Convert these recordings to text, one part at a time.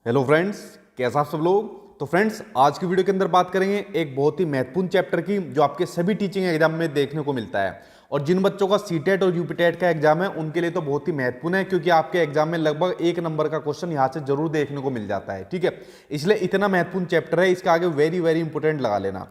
Hello friends, कैसा आप सब लोग। तो फ्रेंड्स, आज की वीडियो के अंदर बात करेंगे एक बहुत ही महत्वपूर्ण चैप्टर की जो आपके सभी टीचिंग एग्जाम में देखने को मिलता है। और जिन बच्चों का सीटेट और यूपीटेट का एग्जाम है उनके लिए तो बहुत ही महत्वपूर्ण है, क्योंकि आपके एग्जाम में लगभग 1 नंबर का क्वेश्चन यहाँ से जरूर देखने को मिल जाता है। ठीक है, इसलिए इतना महत्वपूर्ण चैप्टर है, इसके आगे वेरी वेरी इंपॉर्टेंट लगा लेना।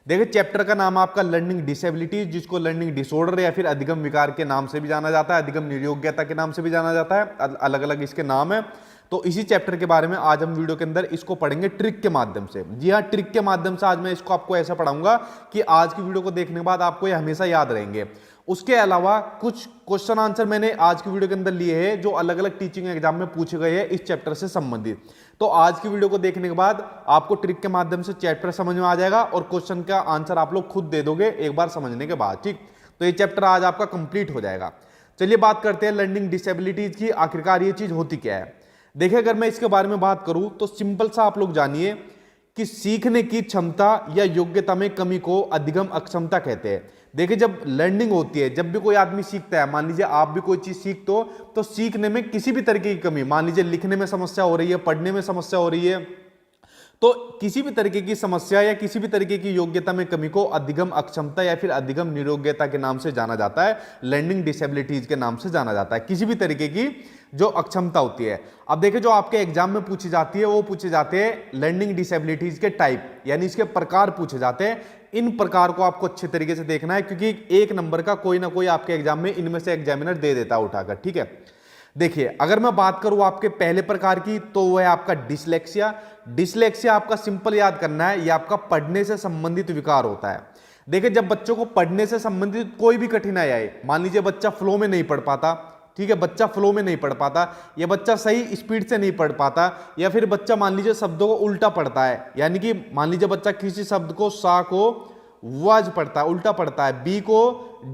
देखिए, चैप्टर का नाम आपका लर्निंग डिसेबिलिटीज, जिसको लर्निंग डिसऑर्डर या फिर अधिगम विकार के नाम से भी जाना जाता है, अधिगम निर्योग्यता के नाम से भी जाना जाता है, अलग अलग इसके नाम है। तो इसी चैप्टर के बारे में आज हम वीडियो के अंदर इसको पढ़ेंगे ट्रिक के माध्यम से। जी हाँ, ट्रिक के माध्यम से आज मैं इसको आपको ऐसा पढ़ाऊंगा कि आज की वीडियो को देखने के बाद आपको ये हमेशा याद रहेंगे। उसके अलावा कुछ क्वेश्चन आंसर मैंने आज की वीडियो के अंदर लिए हैं जो अलग अलग टीचिंग एग्जाम में पूछे गए हैं इस चैप्टर से संबंधित। तो आज की वीडियो को देखने के बाद आपको ट्रिक के माध्यम से चैप्टर समझ में आ जाएगा और क्वेश्चन का आंसर आप लोग खुद दे दोगे एक बार समझने के बाद। ठीक, तो ये चैप्टर आज आपका कंप्लीट हो जाएगा। चलिए बात करते हैं लर्निंग डिसेबिलिटीज की। आखिरकार ये चीज होती क्या है। देखिए, अगर मैं इसके बारे में बात करूं तो सिंपल सा आप लोग जानिए कि सीखने की क्षमता या योग्यता में कमी को अधिगम अक्षमता कहते हैं। देखिए, जब लर्निंग होती है, जब भी कोई आदमी सीखता है, मान लीजिए आप भी कोई चीज सीखते हो तो सीखने में किसी भी तरीके की कमी, मान लीजिए लिखने में समस्या हो रही है, पढ़ने में समस्या हो रही है, तो किसी भी तरीके की समस्या या किसी भी तरीके की योग्यता में कमी को अधिगम अक्षमता या फिर अधिगम निरोग्यता के नाम से जाना जाता है, लर्निंग डिसेबिलिटीज के नाम से जाना जाता है। किसी भी तरीके की जो अक्षमता होती है। अब देखिए, जो आपके एग्जाम में पूछी जाती है वो पूछे जाते हैं लर्निंग डिसेबिलिटीज के टाइप, यानी इसके प्रकार पूछे जाते हैं। इन प्रकार को आपको अच्छे तरीके से देखना है, क्योंकि 1 नंबर का कोई ना कोई आपके एग्जाम में इनमें से एग्जामिनर दे देता है उठाकर। ठीक है, देखिए, अगर मैं बात करूं आपके पहले प्रकार की तो वह है आपका डिसलेक्सिया। डिसलेक्सिया आपका सिंपल याद करना है, यह आपका पढ़ने से संबंधित विकार होता है। देखिए, जब बच्चों को पढ़ने से संबंधित कोई भी कठिनाई आए, मान लीजिए बच्चा फ्लो में नहीं पढ़ पाता, ठीक है, बच्चा फ्लो में नहीं पढ़ पाता, या बच्चा सही स्पीड से नहीं पढ़ पाता, या फिर बच्चा मान लीजिए शब्दों को उल्टा पढ़ता है, यानी कि मान लीजिए बच्चा किसी शब्द को सा को वाज पढ़ता है, उल्टा पढ़ता है, बी को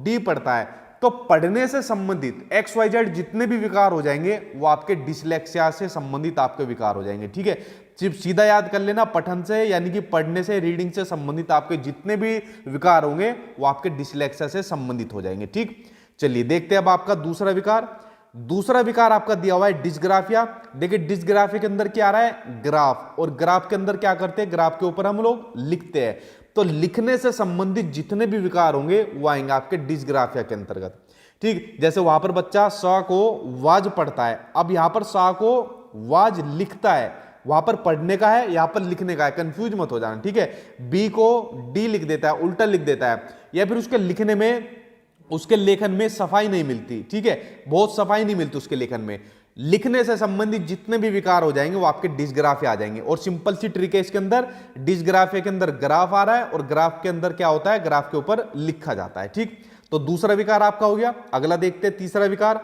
डी पढ़ता है, तो पढ़ने से संबंधित XYZ जितने भी विकार हो जाएंगे वो आपके डिसलेक्सिया से संबंधित आपके विकार हो जाएंगे। ठीक है, सिर्फ सीधा याद कर लेना, पठन से यानी कि पढ़ने से, रीडिंग से संबंधित आपके जितने भी विकार होंगे वो आपके डिसलेक्सिया से संबंधित हो जाएंगे। ठीक, चलिए देखते हैं अब आपका दूसरा विकार। दूसरा विकार आपका दिया हुआ है डिस्ग्राफिया। देखिए, डिस्ग्राफिया के अंदर क्या आ रहा है, ग्राफ, और ग्राफ के अंदर क्या करते हैं, ग्राफ के ऊपर हम लोग लिखते हैं। तो लिखने से संबंधित जितने भी विकार होंगे वो आएंगे आपके डिस्ग्राफिया के अंतर्गत। ठीक, जैसे वहां पर बच्चा सा को वाज पढ़ता है, अब यहां पर सा को वाज लिखता है, वहां पर पढ़ने का है, यहां पर लिखने का है, कंफ्यूज मत हो जाना। ठीक है, बी को डी लिख देता है, उल्टा लिख देता है, या फिर उसके लिखने में, उसके लेखन में सफाई नहीं मिलती। ठीक है, बहुत सफाई नहीं मिलती उसके लेखन में। लिखने से संबंधित जितने भी विकार हो जाएंगे वो आपके डिस्ग्राफिया आ जाएंगे। और सिंपल सी ट्रिक है इसके अंदर, डिस्ग्राफिया के अंदर ग्राफ आ रहा है और ग्राफ के अंदर क्या होता है, ग्राफ के ऊपर लिखा जाता है। ठीक, तो दूसरा विकार आपका हो गया। अगला देखते हैं तीसरा विकार।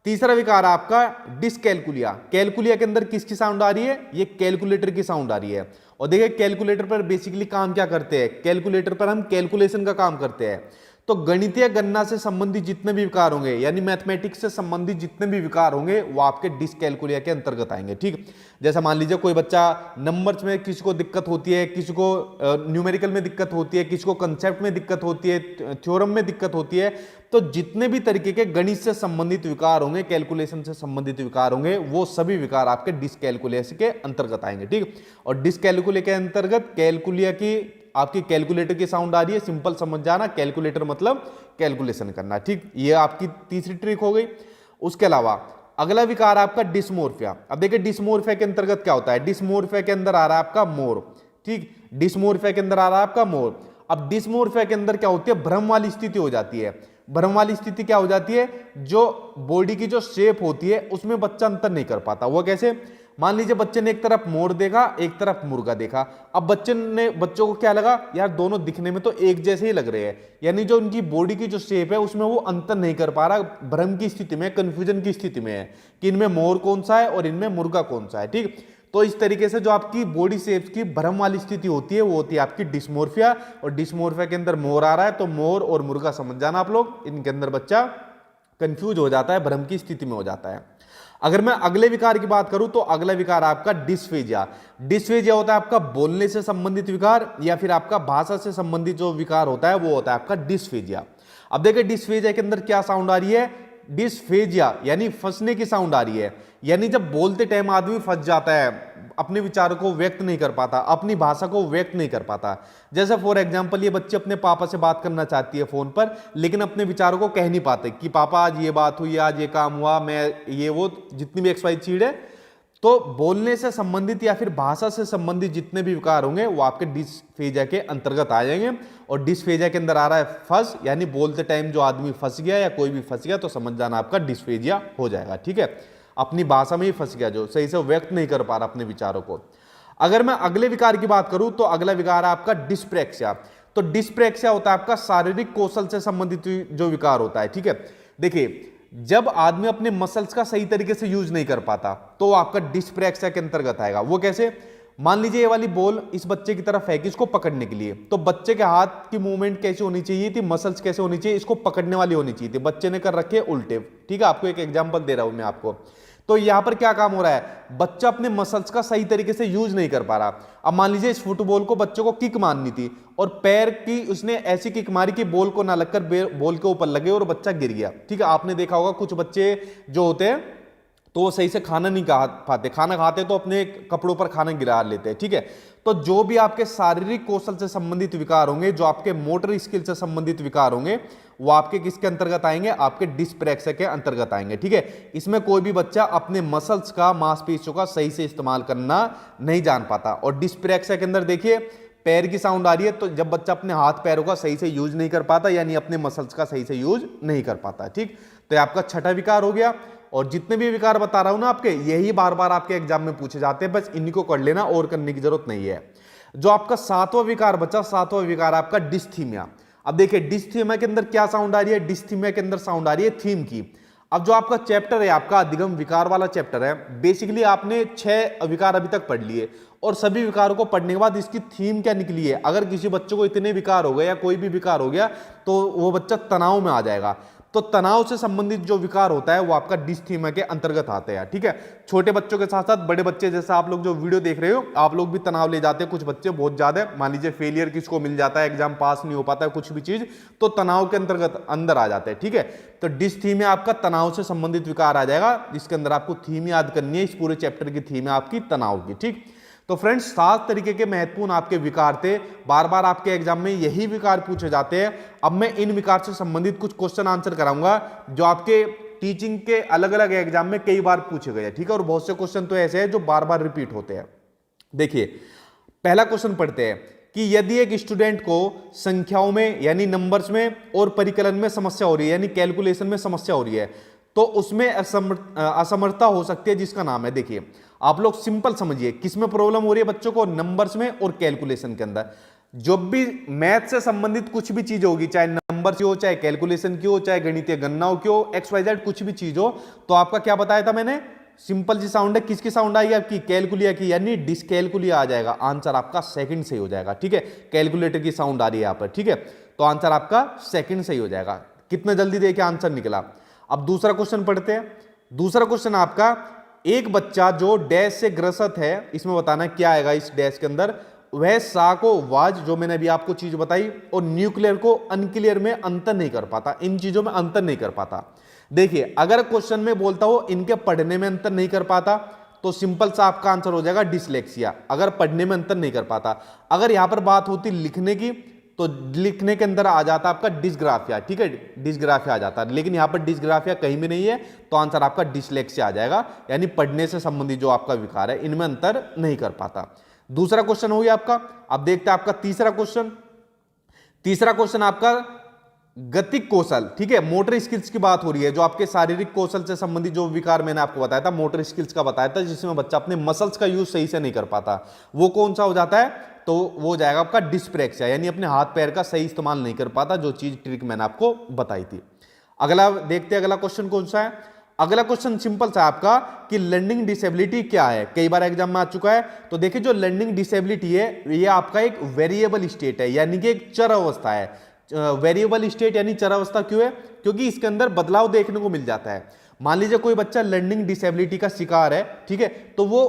तीसरा विकार आपका डिसकैलकुलिया। कैलकुलिया के अंदर किसकी साउंड आ रही है, ये कैलकुलेटर की साउंड आ रही है। और देखिए, कैलकुलेटर पर बेसिकली काम क्या करते हैं, कैलकुलेटर पर हम कैलकुलेशन का काम करते हैं। तो गणितीय गणना से संबंधित जितने भी विकार होंगे, यानी मैथमेटिक्स से संबंधित जितने भी विकार होंगे वो आपके डिसकैलकुलिया के अंतर्गत आएंगे। ठीक, जैसा मान लीजिए कोई बच्चा नंबर्स में किसी को दिक्कत होती है, किसी को न्यूमेरिकल में दिक्कत होती है, किसी को कंसेप्ट में दिक्कत होती है, थ्योरम में दिक्कत होती है, तो जितने भी तरीके के गणित से संबंधित विकार होंगे, कैलकुलेशन से संबंधित विकार होंगे, वो सभी विकार आपके डिसकैलकुलिया के अंतर्गत आएंगे। ठीक, और डिसकैलकुलिया के अंतर्गत कैलकुलिया की आपकी कैलकुलेटर की साउंड आ रही है, सिंपल समझ जाना, कैलकुलेटर मतलब कैलकुलेशन करना। ठीक, ये आपकी तीसरी ट्रिक हो गई। उसके अलावा अगला विकार आपका डिस्मोर्फिया। अब देखिए, डिस्मोर्फिया के अंतर्गत क्या होता है, डिस्मोर्फिया के अंदर आ रहा है आपका मोर। ठीक, डिस्मोर्फिया के अंदर आ रहा है आपका मोर। अब डिस्मोर्फिया के अंदर क्या होती है, भ्रम वाली स्थिति हो जाती है। भ्रम वाली स्थिति क्या हो जाती है, जो बॉडी की जो शेप होती है उसमें बच्चा अंतर नहीं कर पाता। वो कैसे, मान लीजिए बच्चे ने एक तरफ मोर देखा, एक तरफ मुर्गा देखा, अब बच्चों को क्या लगा, यार दोनों दिखने में तो एक जैसे ही लग रहे हैं, यानी जो उनकी बॉडी की जो शेप है उसमें वो अंतर नहीं कर पा रहा, भ्रम की स्थिति में, कंफ्यूजन की स्थिति में है कि इनमें मोर कौन सा है और इनमें मुर्गा कौन सा है। ठीक, तो इस तरीके से जो आपकी बॉडी शेप की भ्रम वाली स्थिति होती है वो होती है आपकी डिस्मोर्फिया। और डिस्मोर्फिया के अंदर मोर आ रहा है तो मोर और मुर्गा समझ जाना आप लोग, इनके अंदर बच्चा कंफ्यूज हो जाता है, भ्रम की स्थिति में हो जाता है। अगर मैं अगले विकार की बात करूं तो अगला विकार आपका डिस्फेजिया। डिस्फेजिया होता है आपका बोलने से संबंधित विकार, या फिर आपका भाषा से संबंधित जो विकार होता है वो होता है आपका डिस्फेजिया। अब देखिए, डिस्फेजिया के अंदर क्या साउंड आ रही है, डिस्फेजिया यानी फंसने की साउंड आ रही है, यानी जब बोलते टाइम आदमी फंस जाता है, अपने विचारों को व्यक्त नहीं कर पाता, अपनी भाषा को व्यक्त नहीं कर पाता। जैसे फॉर एग्जांपल ये बच्चे अपने पापा से बात करना चाहती है फोन पर, लेकिन अपने विचारों को कह नहीं पाते कि पापा आज ये बात हुई, आज ये काम हुआ, मैं ये वो जितनी भी एक्सवाई चीज है। तो बोलने से संबंधित या फिर भाषा से संबंधित जितने भी विकार होंगे वो आपके डिस्फेजिया के अंतर्गत आ जाएंगे। और डिस्फेजिया के अंदर आ रहा है फंस, यानी बोलते टाइम जो आदमी फंस गया या कोई भी फंस गया तो समझ जाना आपका डिस्फेजिया हो जाएगा। ठीक है, अपनी भाषा में ही फंस गया, जो सही से व्यक्त नहीं कर पा रहा अपने विचारों को। अगर मैं अगले विकार की बात करूं तो अगला विकार है आपका डिस्प्रेक्सिया। तो डिस्प्रेक्सिया होता है आपका शारीरिक कौशल से संबंधित जो विकार होता है। ठीक है, देखिए जब आदमी अपने मसल्स का सही तरीके से यूज नहीं कर पाता तो वो आपका डिस्प्रेक्सिया के अंतर्गत आएगा। वो कैसे? मान लीजिए ये वाली बॉल इस बच्चे की तरफ है कि इसको पकड़ने के लिए, तो बच्चे के हाथ की मूवमेंट कैसी होनी चाहिए थी, मसल्स कैसे होनी चाहिए, इसको पकड़ने वाली होनी चाहिए थी। बच्चे ने कर रखे उल्टे। ठीक है, आपको एक एग्जांपल दे रहा हूं मैं आपको। तो यहां पर क्या काम हो रहा है, बच्चा अपने मसल्स का सही तरीके से यूज नहीं कर पा रहा। अब मान लीजिए इस फुटबॉल को बच्चों को किक मारनी थी और पैर की उसने ऐसी किक मारी कि बॉल को ना लगकर बॉल के ऊपर लगे और बच्चा गिर गया। ठीक है, आपने देखा होगा कुछ बच्चे जो होते हैं तो वो सही से खाना नहीं खा पाते, खाना खाते तो अपने कपड़ों पर खाना गिरा लेते हैं। ठीक है, तो जो भी आपके शारीरिक कौशल से संबंधित विकार होंगे, जो आपके मोटर स्किल से संबंधित विकार होंगे, वो आपके किसके अंतर्गत आएंगे, आपके डिस्प्रेक्सिया के अंतर्गत आएंगे। ठीक है, इसमें कोई भी बच्चा अपने मसल्स का, मांसपेशियों का सही से इस्तेमाल करना नहीं जान पाता। और डिस्प्रेक्सिया के अंदर देखिए पैर की साउंड आ रही है, तो जब बच्चा अपने हाथ पैरों का सही से यूज नहीं कर पाता, यानी अपने मसल्स का सही से यूज नहीं कर पाता। ठीक, तो ये आपका छठा विकार हो गया। और जितने भी विकार बता रहा हूं ना आपके, यही बार बार आपके एग्जाम में पूछे जाते हैं, बस इन्हीं को कर लेना और करने की जरूरत नहीं है। जो आपका सातवां विकार बचा, सातवां विकार आपका डिस्थीमिया। अब देखिए डिस्थीमिया के अंदर क्या साउंड आ रही है, डिस्थीमिया के अंदर साउंड आ रही है थीम की। अब जो आपका चैप्टर है, आपका अधिगम विकार वाला चैप्टर है, बेसिकली आपने 6 विकार अभी तक पढ़ लिए और सभी विकारों को पढ़ने के बाद इसकी थीम क्या निकली है। अगर किसी बच्चे को इतने विकार हो गए या कोई भी विकार हो गया तो वो बच्चा तनाव में आ जाएगा। तो तनाव से संबंधित जो विकार होता है वो आपका डिस्थीमिया के अंतर्गत आते हैं। ठीक है, छोटे बच्चों के साथ साथ बड़े बच्चे, जैसे आप लोग जो वीडियो देख रहे हो, आप लोग भी तनाव ले जाते हैं। कुछ बच्चे बहुत ज्यादा, मान लीजिए फेलियर किसको मिल जाता है, एग्जाम पास नहीं हो पाता है, कुछ भी चीज, तो तनाव के अंतर्गत अंदर आ जाते हैं। ठीक है, तो डिस्थीमिया आपका तनाव से संबंधित विकार आ जाएगा, जिसके अंदर आपको थीम याद करनी है। इस पूरे चैप्टर की थीम है आपकी तनाव की। ठीक, तो फ्रेंड्स 7 तरीके के महत्वपूर्ण आपके विकार थे, बार बार आपके एग्जाम में यही विकार पूछे जाते हैं। अब मैं इन विकार से संबंधित कुछ क्वेश्चन आंसर कराऊंगा जो आपके टीचिंग के अलग अलग एग्जाम में कई बार पूछे गए। ठीक है, और बहुत से क्वेश्चन तो ऐसे हैं जो बार बार रिपीट होते हैं। देखिए पहला क्वेश्चन पढ़ते हैं कि यदि एक स्टूडेंट को संख्याओं में यानी नंबर्स में और परिकलन में समस्या हो रही है, यानी कैलकुलेशन में समस्या हो रही है, तो उसमें असमर्थता हो सकती है, जिसका नाम है, देखिए आप लोग सिंपल समझिए, किसमें प्रॉब्लम हो रही है बच्चों को, नंबर्स में और कैलकुलेशन के अंदर। जब भी मैथ से संबंधित कुछ भी चीज होगी, चाहे नंबर की हो, चाहे कैलकुलेशन की हो, चाहे गणितीय गणनाओं की हो, XYZ कुछ भी चीज हो, तो आपका क्या बताया था मैंने, सिंपल सी साउंड है, किसकी साउंड आई आपकी, कैलकुलिया की, यानी डिसकैलकुलिया आ जाएगा। आंसर आपका सेकंड सही हो जाएगा। ठीक है, कैलकुलेटर की साउंड आ रही है यहां पर। ठीक है, तो आंसर आपका सेकंड सही हो जाएगा। कितना जल्दी देखिए आंसर निकला। अब दूसरा क्वेश्चन पढ़ते हैं। दूसरा क्वेश्चन आपका, एक बच्चा जो डैश से ग्रसित है, इसमें बताना क्या आएगा इस डैश के अंदर, वह सा को वाज, जो मैंने अभी आपको चीज बताई, और न्यूक्लियर को अनक्लियर में अंतर नहीं कर पाता, इन चीजों में अंतर नहीं कर पाता। देखिए अगर क्वेश्चन में बोलता हो इनके पढ़ने में अंतर नहीं कर पाता, तो सिंपल सा आपका आंसर हो जाएगा डिसलेक्सिया, अगर पढ़ने में अंतर नहीं कर पाता। अगर यहां पर बात होती लिखने की, तो लिखने के अंदर आ जाता आपका डिस्ग्राफिया। ठीक है, डिस्ग्राफिया आ जाता, लेकिन यहां पर डिस्ग्राफिया कहीं भी नहीं है, तो आंसर आपका डिसलेक्सिया आ जाएगा, यानी पढ़ने से संबंधित जो आपका विकार है इनमें अंतर नहीं कर पाता। दूसरा क्वेश्चन हो गया आपका। अब देखते हैं आपका तीसरा क्वेश्चन। तीसरा क्वेश्चन आपका गतिक कौशल। ठीक है, मोटर स्किल्स की बात हो रही है, जो आपके शारीरिक कौशल से संबंधित जो विकार मैंने आपको बताया था, मोटर स्किल्स का बताया था, जिसमें बच्चा अपने मसल्स का यूज सही से नहीं कर पाता, वो कौन सा हो जाता है, तो वो हो जाएगा आपका डिस्प्रेक्सिया, यानी अपने हाथ पैर का सही इस्तेमाल नहीं कर पाता, जो चीज ट्रिक मैंने आपको बताई थी। अगला देखते हैं, अगला क्वेश्चन कौन सा है। अगला क्वेश्चन सिंपल सा आपका कि लर्निंग डिसेबिलिटी क्या है, कई बार एग्जाम में आ चुका है। तो देखिए जो लर्निंग डिसेबिलिटी है, ये आपका एक वेरिएबल स्टेट है, यानी कि एक चर अवस्था है। वेरिएबल स्टेट यानी चर अवस्था क्यों है, क्योंकि इसके अंदर बदलाव देखने को मिल जाता है। मान लीजिए कोई बच्चा लर्निंग डिसेबिलिटी का शिकार है, ठीक है, तो वो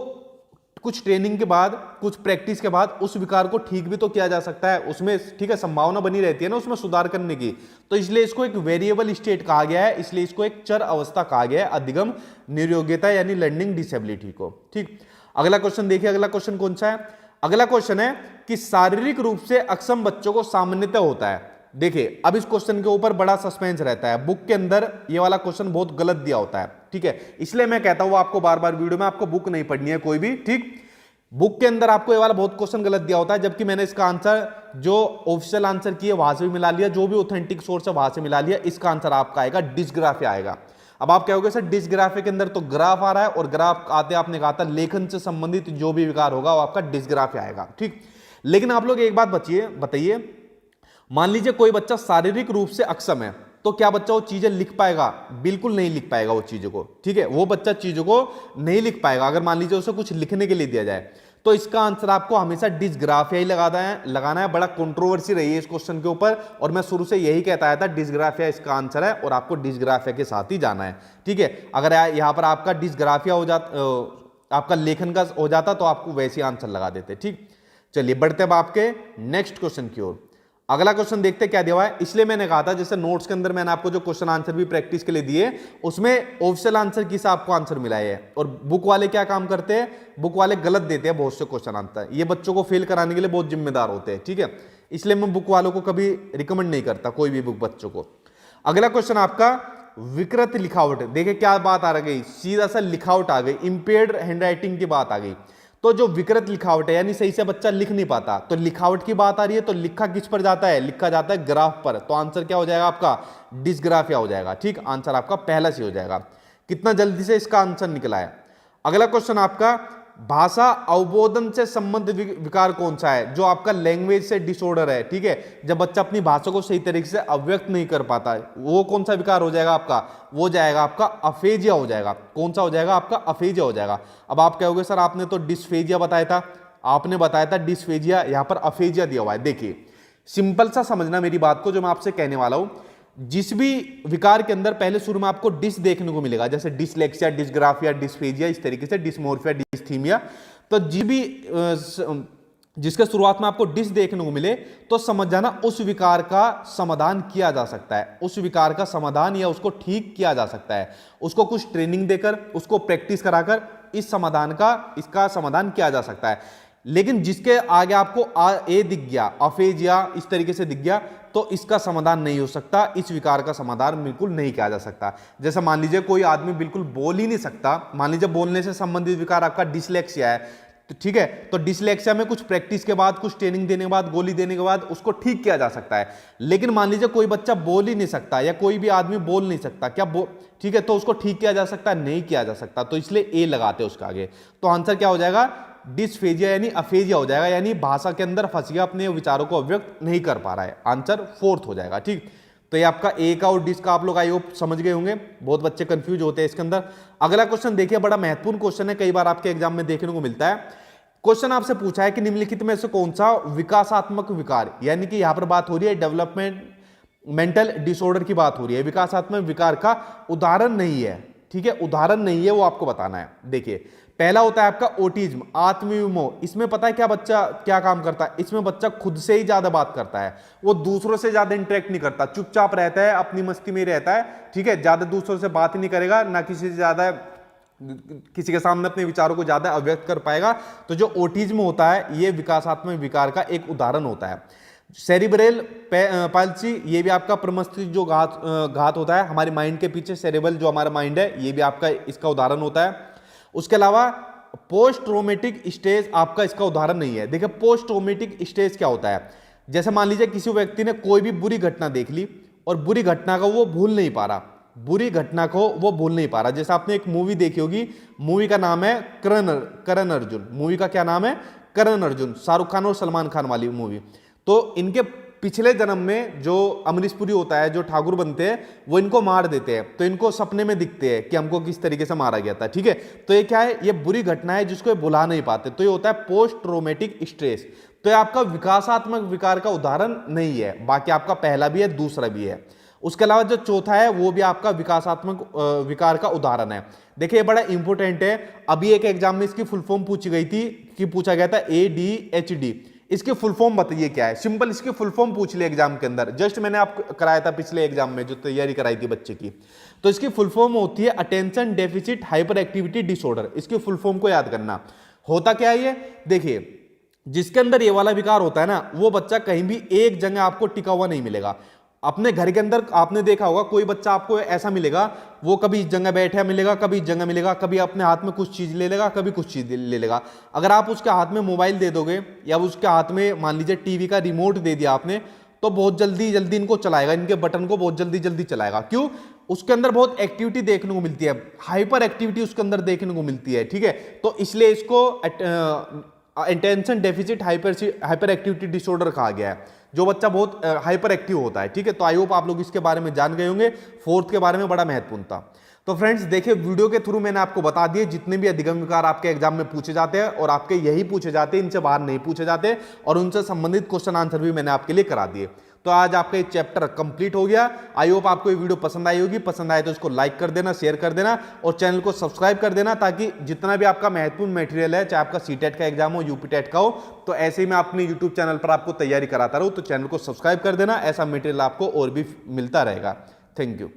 कुछ ट्रेनिंग के बाद, कुछ प्रैक्टिस के बाद उस विकार को ठीक भी तो किया जा सकता है, उसमें ठीक है संभावना बनी रहती है ना उसमें सुधार करने की। तो इसलिए इसको एक वेरिएबल स्टेट कहा गया है, इसलिए इसको एक चर अवस्था कहा गया है अधिगम निर्योग्यता यानी लर्निंग डिसेबिलिटी को। ठीक, अगला क्वेश्चन देखिए, अगला क्वेश्चन कौन सा है? अगला क्वेश्चन है कि शारीरिक रूप से अक्षम बच्चों को सामान्यतः होता है। देखिए अब इस क्वेश्चन के ऊपर बड़ा सस्पेंस रहता है, बुक के अंदर ये वाला क्वेश्चन बहुत गलत दिया होता है, ठीक है, इसलिए मैं कहता हूं आपको बार बार वीडियो में आपको बुक नहीं पढ़नी है कोई भी। ठीक, बुक के अंदर आपको ये वाला बहुत क्वेश्चन गलत दिया होता है, जबकि मैंने इसका आंसर जो ऑफिशियल आंसर की है वहां से भी मिला लिया, जो भी ऑथेंटिक सोर्स है वहां से मिला लिया। इसका आंसर आपका आएगा डिस्ग्राफिया आएगा। अब आप कहोगे सर डिस्ग्राफिया के अंदर तो ग्राफ आ रहा है, और ग्राफ आते आपने कहा था लेखन से संबंधित जो भी विकार होगा वो आपका डिस्ग्राफिया आएगा। ठीक, लेकिन आप लोग एक बात बताइए, मान लीजिए कोई बच्चा शारीरिक रूप से अक्षम है, तो क्या बच्चा वो चीजें लिख पाएगा? बिल्कुल नहीं लिख पाएगा वो चीजों को। ठीक है, वो बच्चा चीजों को नहीं लिख पाएगा अगर मान लीजिए उसे कुछ लिखने के लिए दिया जाए। तो इसका आंसर आपको हमेशा डिस्ग्राफिया ही लगाना है। बड़ा कंट्रोवर्सी रही है इस क्वेश्चन के ऊपर, और मैं शुरू से यही कहता आया था डिस्ग्राफिया इसका आंसर है, और आपको डिस्ग्राफिया के साथ ही जाना है। ठीक है, अगर यहां पर आपका डिस्ग्राफिया हो जाता, आपका लेखन का हो जाता, तो आपको वैसे आंसर लगा देते। ठीक, चलिए बढ़ते अब आपके नेक्स्ट क्वेश्चन की ओर। अगला क्वेश्चन देखते क्या दिया हुआ है। इसलिए मैंने कहा था जैसे नोट्स के अंदर मैंने आपको जो क्वेश्चन आंसर भी प्रैक्टिस के लिए दिए, उसमें ऑफिशियल आंसर की आपको आंसर मिला है, और बुक वाले क्या काम करते हैं, बुक वाले गलत देते हैं बहुत से क्वेश्चन आंसर, ये बच्चों को फेल कराने के लिए बहुत जिम्मेदार होते हैं। ठीक है, इसलिए मैं बुक वालों को कभी रिकमेंड नहीं करता कोई भी बुक बच्चों को। अगला क्वेश्चन आपका विकृत लिखावट। देखिए क्या बात आ गई, सीधा सा लिखावट आ गई, इंपेयर्ड हैंडराइटिंग की बात आ गई। तो जो विकृत लिखावट है यानी सही से बच्चा लिख नहीं पाता, तो लिखावट की बात आ रही है, तो लिखा किस पर जाता है? लिखा जाता है ग्राफ पर। तो आंसर क्या हो जाएगा आपका? डिस्ग्राफिया हो जाएगा। ठीक, आंसर आपका पहला सी हो जाएगा। कितना जल्दी से इसका आंसर निकला है। अगला क्वेश्चन आपका भाषा अवबोधन से संबंधित विकार कौन सा है? जो आपका लैंग्वेज से डिसऑर्डर है। ठीक है, जब बच्चा अपनी भाषा को सही तरीके से अव्यक्त नहीं कर पाता है, वो कौन सा विकार हो जाएगा आपका? वो जाएगा आपका अफेजिया हो जाएगा। कौन सा हो जाएगा आपका? अफेजिया हो जाएगा। अब आप कहोगे सर आपने तो डिस्फेजिया बताया था, आपने बताया था डिस्फेजिया, यहां पर अफेजिया दिया हुआ है। देखिए सिंपल सा समझना मेरी बात को, जो मैं आपसे कहने वाला हूं। जिस भी विकार के अंदर पहले शुरू में आपको डिस देखने को मिलेगा, जैसे डिसलेक्सिया, डिस्ग्राफिया, डिस्फेजिया, इस तरीके से डिस्मोर्फिया, डिस्थीमिया, तो जिसके शुरुआत में आपको डिस देखने को मिले, तो समझ जाना उस विकार का समाधान किया जा सकता है। उस विकार का समाधान या उसको ठीक किया जा सकता है, उसको कुछ ट्रेनिंग देकर, उसको प्रैक्टिस कराकर इसका समाधान किया जा सकता है। लेकिन जिसके आगे आपको ए दिख गया, अफेजिया इस तरीके से दिख गया, तो इसका समाधान नहीं हो सकता, इस विकार का समाधान बिल्कुल नहीं किया जा सकता। जैसे मान लीजिए कोई आदमी बिल्कुल बोल ही नहीं सकता, मान लीजिए बोलने से संबंधित विकार आपका डिसलेक्सिया है, तो ठीक है, तो डिसलेक्सिया में कुछ प्रैक्टिस के बाद, कुछ ट्रेनिंग देने के बाद, गोली देने के बाद उसको ठीक किया जा सकता है। लेकिन मान लीजिए कोई बच्चा बोल ही नहीं सकता, या कोई भी आदमी बोल नहीं सकता, ठीक है, तो उसको ठीक किया जा सकता है? नहीं किया जा सकता। तो इसलिए ए लगाते हैं उसके आगे। तो आंसर क्या हो जाएगा? डिसफेजिया यानी अफेजिया हो जाएगा, यानी भाषा के अंदर फंस गया, अपने विचारों को अभिव्यक्त नहीं कर पा रहा है। आंसर फोर्थ हो जाएगा। ठीक, तो ये आपका ए का और डिस का आप लोग आई होप समझ गए होंगे, बहुत बच्चे कंफ्यूज होते हैं इसके अंदर। अगला क्वेश्चन देखिए, बड़ा महत्वपूर्ण क्वेश्चन है, कई बार आपके एग्जाम में देखने को मिलता है। क्वेश्चन आपसे पूछा है कि निम्नलिखित में से कौन सा विकासात्मक विकार, यानी कि यहां पर बात हो रही है डेवलपमेंटल डिसऑर्डर की बात हो रही है, विकासात्मक विकार का उदाहरण नहीं है। ठीक है, उदाहरण नहीं है, वो आपको बताना है। देखिए पहला होता है आपका ओटिज्म, आत्मविमोह। इसमें पता है क्या बच्चा क्या काम करता है? इसमें बच्चा खुद से ही ज्यादा बात करता है, वो दूसरों से ज्यादा इंटरेक्ट नहीं करता, चुपचाप रहता है, अपनी मस्ती में रहता है। ठीक है, ज्यादा दूसरों से बात ही नहीं करेगा, ना किसी के सामने अपने विचारों को ज्यादा अव्यक्त कर पाएगा। तो जो ओटिज्म होता है ये विकासात्मक विकार का एक उदाहरण होता है। सेरिब्रल पाल्सी, ये भी आपका प्रमस्तिष्क जो घात होता है, हमारे माइंड के पीछे सेरेबल जो हमारा माइंड है, ये भी आपका इसका उदाहरण होता है। उसके अलावा पोस्ट ट्रॉमेटिक स्टेज आपका इसका उदाहरण नहीं है। देखिए पोस्ट ट्रॉमेटिक स्टेज क्या होता है? जैसे मान लीजिए किसी व्यक्ति ने कोई भी बुरी घटना देख ली और बुरी घटना को वो भूल नहीं पा रहा, बुरी घटना को वो भूल नहीं पा रहा। जैसे आपने एक मूवी देखी होगी, मूवी का नाम है करण अर्जुन। मूवी का क्या नाम है? करण अर्जुन, शाहरुख खान और सलमान खान वाली मूवी। तो इनके पिछले जन्म में जो अमरीश पुरी होता है, जो ठाकुर बनते हैं, वो इनको मार देते हैं, तो इनको सपने में दिखते हैं कि हमको किस तरीके से मारा गया था। ठीक है, तो ये क्या है? ये बुरी घटना है जिसको ये भुला नहीं पाते, तो ये होता है पोस्ट ट्रॉमेटिक स्ट्रेस। तो ये आपका विकासात्मक विकार का उदाहरण नहीं है, बाकी आपका पहला भी है, दूसरा भी है। उसके अलावा जो चौथा है वो भी आपका विकासात्मक विकार का उदाहरण है। देखिए ये बड़ा इंपॉर्टेंट है। अभी एक एग्जाम में इसकी फुल फॉर्म पूछी गई थी कि पूछा गया था ADHD, इसकी फुल फॉर्म बताइए क्या है। सिंपल इसकी फुल फॉर्म पूछ लिया एग्जाम के अंदर, जस्ट मैंने आपको कराया था पिछले एग्जाम में जो तैयारी कराई थी बच्चे की। तो इसकी फुल फॉर्म होती है attention deficit hyper activity disorder. इसकी फुल फॉर्म को याद करना। होता क्या है ये, देखिए जिसके अंदर ये वाला विकार होता है ना, वो बच्चा कहीं भी एक जगह आपको टिका हुआ नहीं मिलेगा। अपने घर के अंदर आपने देखा होगा कोई बच्चा आपको ऐसा मिलेगा, वो कभी इस जगह बैठा मिलेगा, कभी इस जगह मिलेगा, कभी अपने हाथ में कुछ चीज ले लेगा, कभी कुछ चीज ले लेगा। अगर आप उसके हाथ में मोबाइल दे दोगे या उसके हाथ में मान लीजिए टीवी का रिमोट दे दिया आपने, तो बहुत जल्दी जल्दी इनको चलाएगा, इनके बटन को बहुत जल्दी जल्दी चलाएगा। क्यों? उसके अंदर बहुत एक्टिविटी देखने को मिलती है, हाइपर एक्टिविटी उसके अंदर देखने को मिलती है। ठीक है, तो इसलिए इसको attention deficit hyper activity disorder कहा गया है, जो बच्चा बहुत हाइपर एक्टिव होता है। ठीक है, तो आई होप आप लोग इसके बारे में जान गए होंगे। फोर्थ के बारे में बड़ा महत्वपूर्ण था। तो फ्रेंड्स देखिए, वीडियो के थ्रू मैंने आपको बता दिए जितने भी अधिगम विकार आपके एग्जाम में पूछे जाते हैं, और आपके यही पूछे जाते हैं, इनसे बाहर नहीं पूछे जाते, और उनसे संबंधित क्वेश्चन आंसर भी मैंने आपके लिए करा दिए। तो आज आपका ये चैप्टर कंप्लीट हो गया। आई होप आपको ये वीडियो पसंद आई होगी। पसंद आए तो इसको लाइक कर देना, शेयर कर देना, और चैनल को सब्सक्राइब कर देना, ताकि जितना भी आपका महत्वपूर्ण मटेरियल है, चाहे आपका सीटेट का एग्जाम हो, यूपीटेट का हो, तो ऐसे ही मैं अपने यूट्यूब चैनल पर आपको तैयारी कराता रहूँ। तो चैनल को सब्सक्राइब कर देना, ऐसा मटेरियल आपको और भी मिलता रहेगा। Thank you.